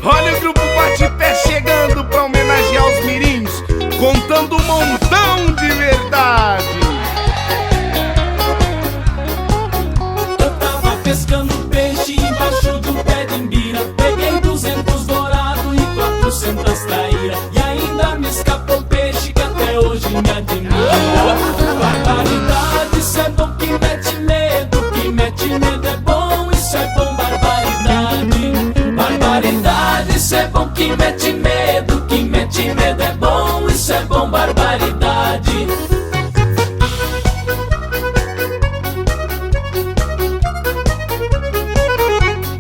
Olha o grupo Bate-Pé chegando pra homenagear os mirins, contando um montão de verdade. Eu tava pescando peixe embaixo do pé de imbira. Peguei 200 dourado e 400 traíra. E ainda me escapou peixe que até hoje me admira. Barbaridade, isso é bom que mete medo. Que mete medo é bom, isso é bom, barbaridade. Barbaridade, isso é bom que mete medo. Que mete medo é bom, isso é bom, barbaridade.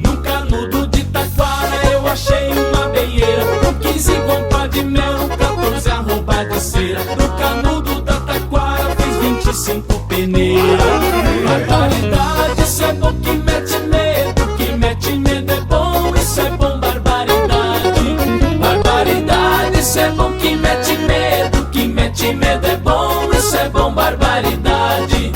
No canudo de Taquara eu achei uma beieira, com 15 gompas de mel, 14 arroba de cera. No canudo da Taquara fiz 25 peneiras. Barbaridade, isso é bom que mete medo. Que mete medo é bom, isso é bom, barbaridade. Barbaridade, isso é bom que mete medo. Que mete medo é bom, isso é bom, barbaridade.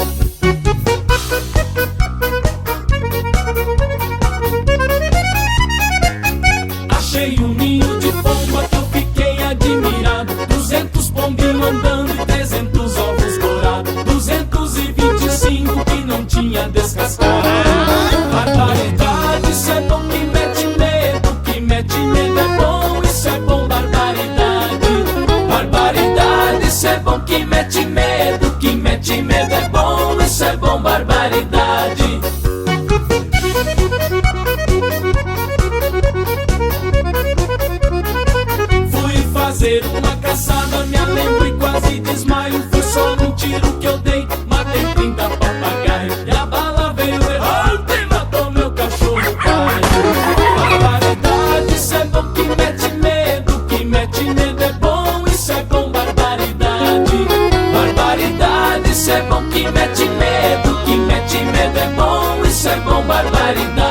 Achei um ninho de pomba que eu fiquei admirado. 200 pombinhos andando e 300 ovos dourados. 225 que não tinha descascado. Barbaridade, isso é bom que mete medo. Que mete medo é bom, isso é bom, barbaridade. Barbaridade, isso é bom que mete medo. Que mete medo é bom, isso é bom, barbaridade. Fui fazer uma caçada, me lembro e quase desmaio. Foi só num tiro que eu dei, matei 30 papagaio. E a bala veio errando e matou meu cachorro pai. Barbaridade, isso é bom que mete medo. Que mete medo é bom, isso é bom, barbaridade. Barbaridade, isso é bom que mete medo. Que mete medo é bom, isso é bom, barbaridade.